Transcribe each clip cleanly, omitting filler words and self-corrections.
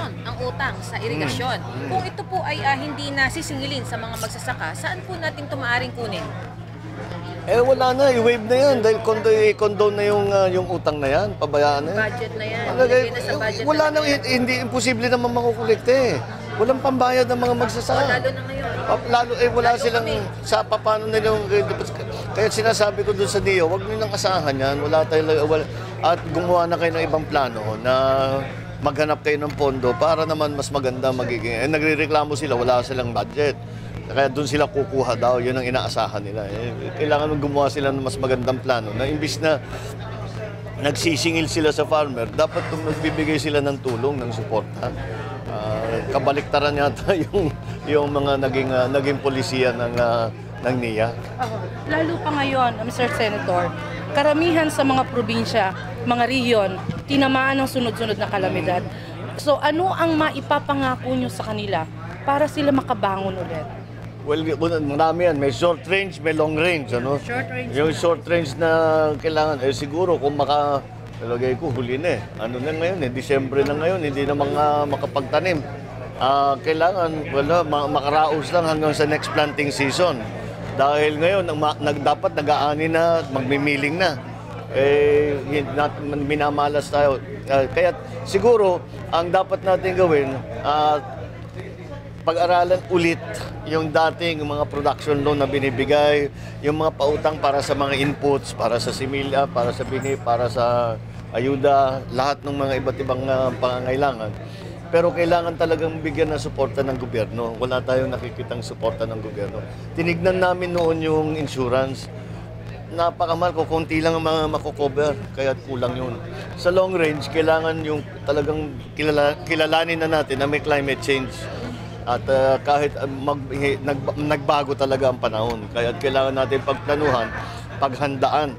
bilyon ang utang sa irigasyon. Kung ito po ay hindi na sisingilin sa mga magsasaka, saan po natin ito maaaring kunin? Wala na, i-waive na yan dahil condone na yung utang na yan, pabayaan na yan. Budget na yan. Palagay, Ilagay na sa budget wala na na, hindi imposible naman makukulikte eh. Walang pambayad ng mga magsasaka. Lalo na ngayon. Wala silang sa paano nilang, kaya sinasabi ko doon sa NIO, huwag nilang asahan yan. At gumawa na kayo ng ibang plano na maghanap kayo ng pondo para naman mas maganda magiging. Nagrereklamo sila, wala silang budget. Kaya doon sila kukuha daw, yun ang inaasahan nila. Kailangan gumawa sila ng mas magandang plano na imbis na nagsisingil sila sa farmer, dapat kung nagbibigay sila ng tulong, ng suporta. Kabaliktaran yata yung mga naging polisiya ng NIA. Lalo pa ngayon, Mr. Senator, karamihan sa mga probinsya, mga rehiyon, tinamaan ng sunod-sunod na kalamidad. So ano ang maipapangako nyo sa kanila para sila makabangon ulit? Well, marami yan. May short range, may long range. Ano? Short range yung short range na kailangan, siguro kung talagay ko, huli na eh. Ano na ngayon eh, Disyembre na ngayon, hindi na makapagtanim. Kailangan, makaraos lang hanggang sa next planting season. Dahil ngayon, dapat nag-aani na, magmimiling na. Minamalas tayo. Kaya siguro, ang dapat natin gawin, pag-aralan ulit yung dating mga production loan na binibigay, yung mga pautang para sa mga inputs, para sa similya, para sa bini, para sa ayuda, lahat ng mga iba't ibang pangangailangan. Pero kailangan talagang bigyan ng suporta ng gobyerno. Wala tayong nakikitang suporta ng gobyerno. Tinignan namin noon yung insurance. Napakamahal ko, konti lang ang mga makocover, kaya kulang yun. Sa long range, kailangan yung talagang kilalanin na natin na may climate change. At kahit nagbago talaga ang panahon, kaya kailangan natin pagplanuhan, paghandaan.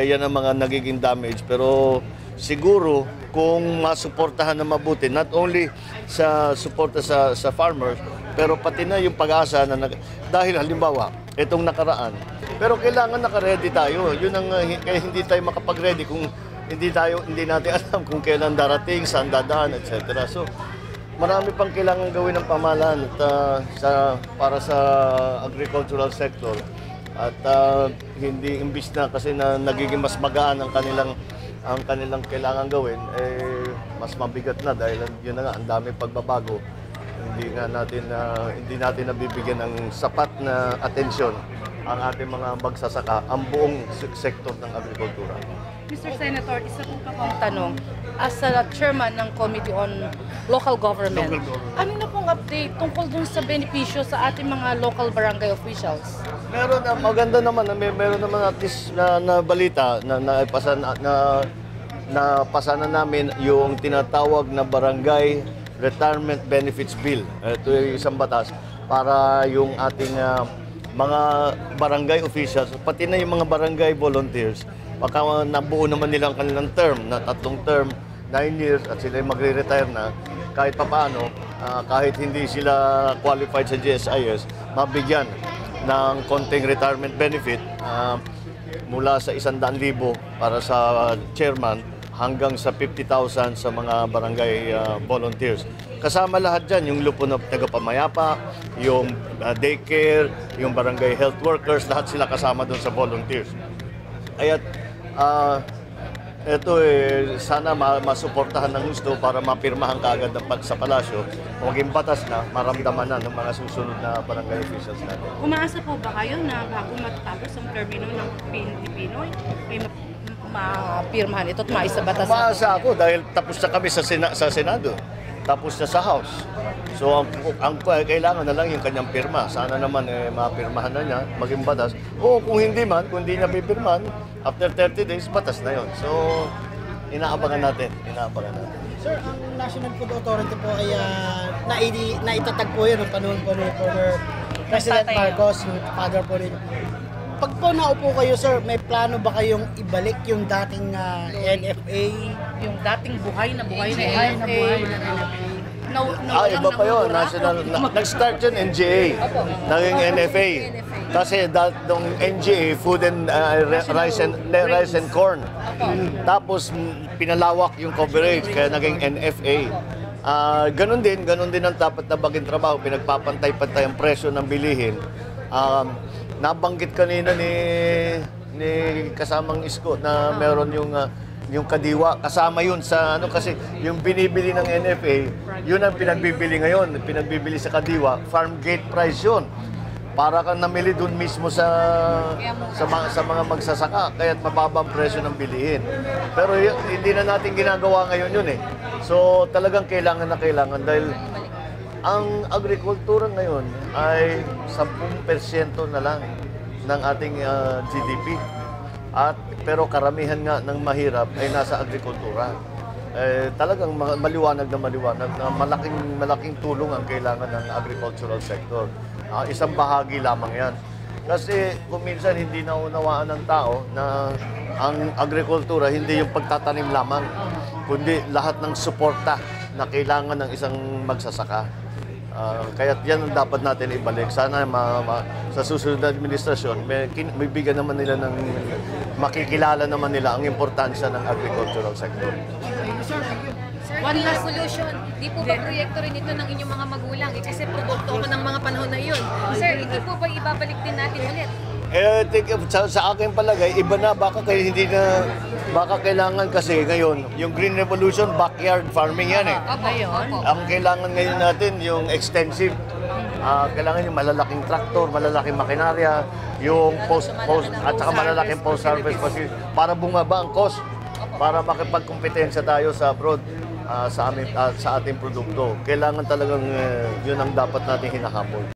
Yan ang mga nagiging damage. Pero siguro, kung masuportahan na mabuti, not only sa suporta sa farmers, pero pati na yung pag-asa na dahil halimbawa, itong nakaraan. Pero kailangan naka-ready tayo. Yun ang kaya hindi tayo makapag-ready kung hindi natin alam kung kailan darating, saan dadaan, etc. So, marami pang kailangan gawin ng pamahalaan para sa agricultural sector. At hindi imbis na kasi nagiging mas magaan ang kanilang kailangan gawin, mas mabigat na dahil yun na nga, ang dami pagbabago. Hindi natin nabibigyan ng sapat na atensyon ang ating mga magsasaka, ang buong sektor ng agrikultura. Mr. Senator, isa po pa pong tanong. As a chairman ng Committee on Local Government, ano na pong update tungkol dun sa benepisyo sa ating mga local barangay officials? Meron na, maganda naman, meron naman at least na balita na napasa na namin yung tinatawag na Barangay Retirement Benefits Bill. Ito yung isang batas para yung ating mga barangay officials, pati na yung mga barangay volunteers, baka nabuo naman nilang kanilang term, na 3 term, 9 years, at sila magre-retire na, kahit papaano, kahit hindi sila qualified sa GSIS, mabigyan ng konting retirement benefit mula sa 100,000 para sa chairman hanggang sa 50,000 sa mga barangay volunteers. Kasama lahat dyan, yung lupo na tagapamayapa, yung daycare, yung barangay health workers, lahat sila kasama doon sa volunteers. Kaya ito sana masuportahan ng gusto para mapirmahan kaagad sa palasyo, maging batas na, maramdaman na ng mga susunod na barangay officials natin. Umaasa po ba kayo na bago matatapos ang termino ng Pinoy, ay mapirmahan ito at maisabatas? Umaasa ako dahil tapos na kami sa Senado. Tapos na sa House. So, ang kailangan na lang yung kanyang pirma. Sana naman mapirmahan na niya, maging batas. O kung hindi niya pipirmahan, after 30 days, batas na yon. So, inaabangan natin. Sir, ang National Food Authority po ay naitatag po yun ng panahon po ni former President Marcos, yung father po rin. Pag po naupo kayo, sir, may plano ba kayong ibalik yung dating NFA? Yung dating buhay na NFA. Iba pa yun. Nag-start yun NGA. Naging NFA. Kasi nung NGA, Food and Rice and Corn. Tapos pinalawak yung coverage, kaya naging NFA. Ganon din ang dapat na baging trabaho. Pinagpapantay-pantay ang presyo ng bilihin. Nabanggit kanina ni kasamang Isko na meron yung kadiwa, kasama yun sa kasi yung binibili ng NFA, yun ang pinagbibili ngayon, pinagbibili sa kadiwa, farm gate price yun. Para kang namili dun mismo sa mga magsasaka, kaya't mababa ang presyo ng bilihin. Pero hindi na natin ginagawa ngayon yun eh. So talagang kailangan dahil ang agrikultura ngayon ay 10% na lang ng ating GDP. Pero karamihan nga ng mahirap ay nasa agrikultura. Talagang maliwanag na malaking tulong ang kailangan ng agricultural sector. Isang bahagi lamang yan. Kasi kung minsan hindi naunawaan ng tao na ang agrikultura hindi yung pagtatanim lamang, kundi lahat ng suporta na kailangan ng isang magsasaka. Kaya yan ang dapat natin ibalik. Sana sa susunod na administrasyon, may bigyan naman nila makikilala naman nila ang importansya ng agricultural sector. Sir, One last solution. Di po ba proyekto rin ito ng inyong mga magulang? Kasi produkto ko ng mga panahon na iyon. Sir, hindi po ba ibabalik din natin ulit? Sa aking palagay, iba na. Baka kailangan kasi ngayon, yung Green Revolution, backyard farming yan eh. Ang kailangan ngayon natin, yung extensive. Kailangan yung malalaking traktor, malalaking makinarya, yung at saka malalaking post-harvest facility para bumaba ang cost, para makipagkompetensya tayo sa abroad sa ating produkto. Kailangan talagang yun ang dapat natin hinahabol.